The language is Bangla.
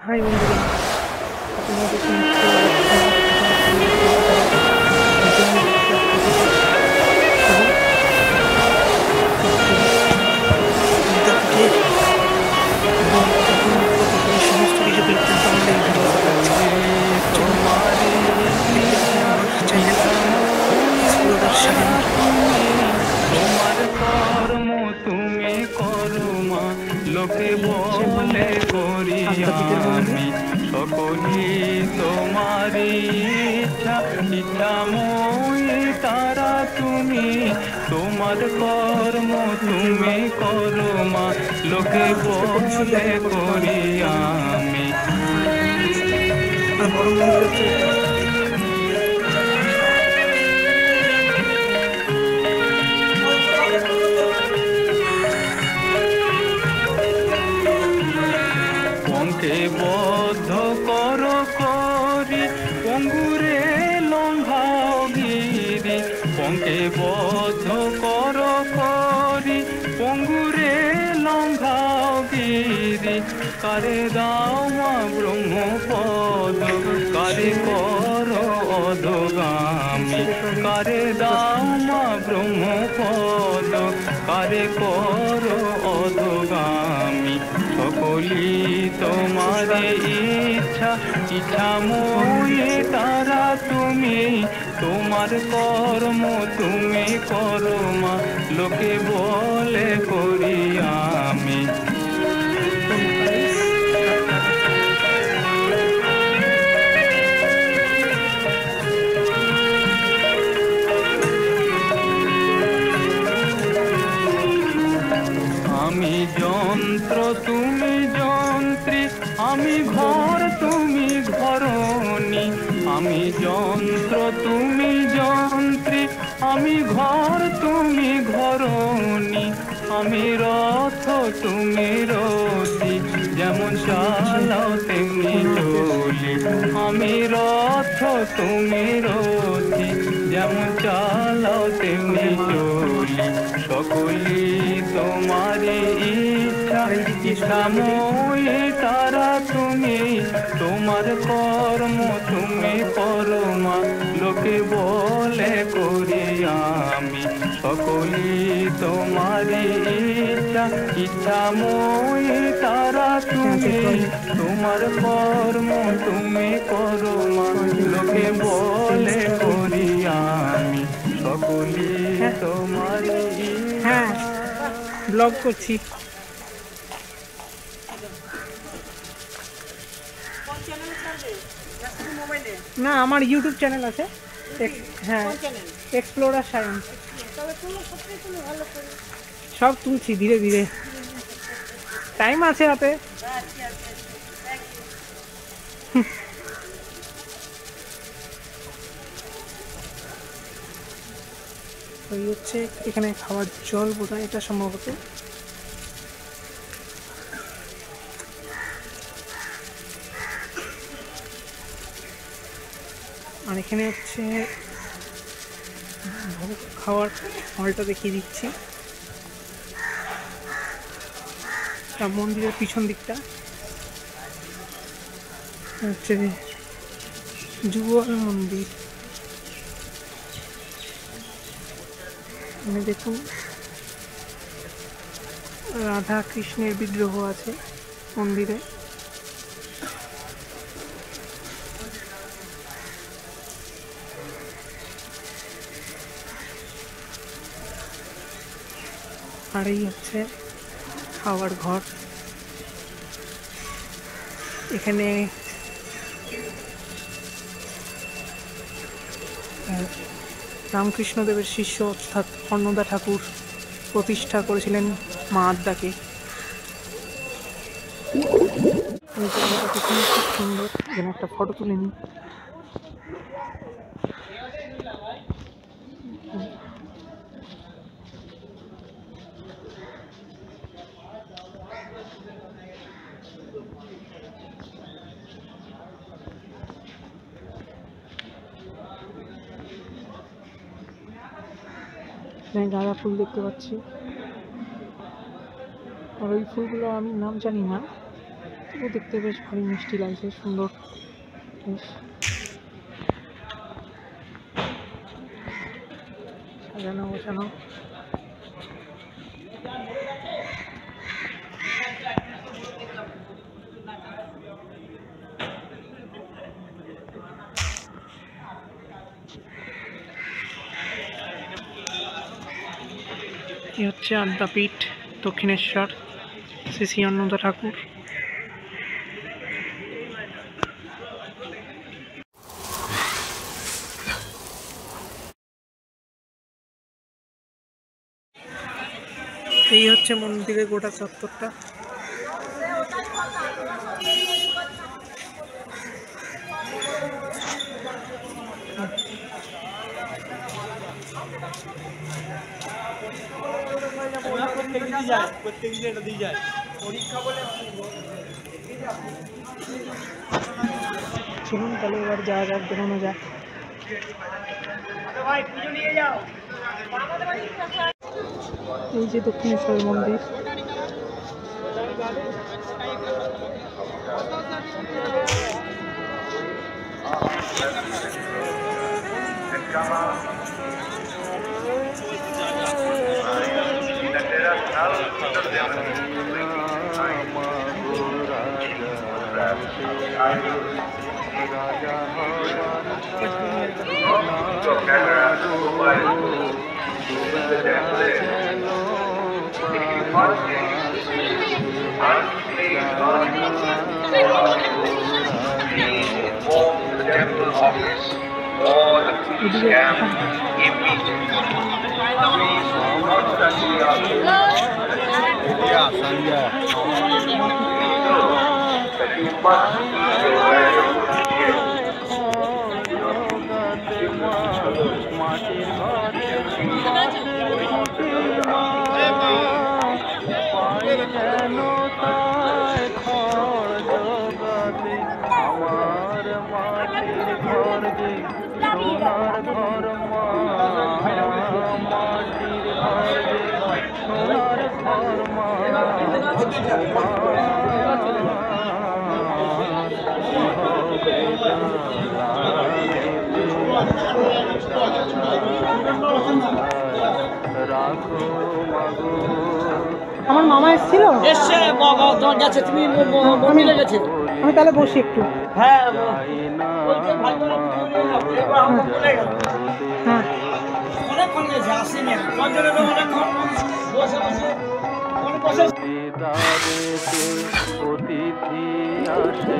হাই বন্ধুরা, আপনারা দেখুন বিদ্যাপীঠের এবং প্রকল্পের সমস্ত কিছু বিস্তারিত আমাদের এই ভিডিওতে থাকছে। তোমার কর্ম তুমি করমা লোকে বলে করি আমি সকলি তোমারই ইচ্ছা ইচ্ছাময়ী তারা তুমি তোমার কর্ম তুমি করমা লোকে বলে করি আমি পঙ্কে বদ্ধ কর করি পঙ্গুরে লঙ্ঘাও গিরি পঙ্কে বদ্ধ কর করি পঙ্গুরে লঙ্ঘাও গিরি কারে দাও মা ব্রহ্মপদ কারে কর অধগামী কারে দাও মা ব্রহ্মপদ কারে কর অধগামী সকলি তোমার ইচ্ছা ইচ্ছাময়ী তারা তুমি তোমার কর্ম তুমি করমা লোকে বলে করি আমি আমি যন্ত্র তুমি যন্ত্রী আমি ঘর তুমি ঘরণী আমি যন্ত্র তুমি যন্ত্রী আমি ঘর তুমি ঘরণী আমি রথ তুমি রথি যেমন চালাও তেমনি চলি আমি রথ তুমি রথি যেমন চালাও তেমনি চলি সকলি তোমারি ইচ্ছা ইচ্ছাময়ী তারা তুমি তোমার কর্ম তুমি করমা লোকে বলে করি আমি সকলি তোমারি ইচ্ছা ইচ্ছাময়ী তারা তুমি তোমার কর্ম তুমি করমা লোকে বলে করি আমি সকলি তোমারি হ্যাঁ ব্লগ করছি। না আমার ইউটিউব চ্যানেল আছে, হ্যাঁ এক্সপ্লোরার সায়েন্স। সব তুলছি ধীরে ধীরে, টাইম আছে হাতে। ওই হচ্ছে এখানে খাওয়ার জল বোধহয় এটা সম্ভবত। আর এখানে হচ্ছে খাওয়ার হলটা দেখিয়ে দিচ্ছি, মন্দিরের পিছন দিকটা হচ্ছে যুগল মন্দির। এখানে দেখুন রাধা কৃষ্ণের বিগ্রহ আছে মন্দিরে। আর এই হচ্ছে খাওয়ার ঘর। এখানে রামকৃষ্ণদেবের শিষ্য অর্থাৎ অন্নদা ঠাকুর প্রতিষ্ঠা করেছিলেন মা আদ্যাকে। খুব সুন্দর, এখানে একটা ফটো তুলে নিই। গাঁদা ফুল দেখতে পাচ্ছি, আর ওই ফুলগুলো আমি নাম জানি না, ও দেখতে বেশ ভারী মিষ্টি লাগছে, সুন্দর বেশ সাজানো গোছানো। এই হচ্ছে আদ্যাপীঠ দক্ষিণেশ্বর, শ্রী শ্রী অন্নদা ঠাকুর। এই হচ্ছে মন্দিরের গোটা চত্বরটা। চলুন তাহলে এবার যাওয়া যাক, বেরোনো যাক। এই যে দক্ষিণেশ্বর মন্দির। আমার মামা এসেছিল, আমি তাহলে বসি একটু। হ্যাঁ অতিথি আসে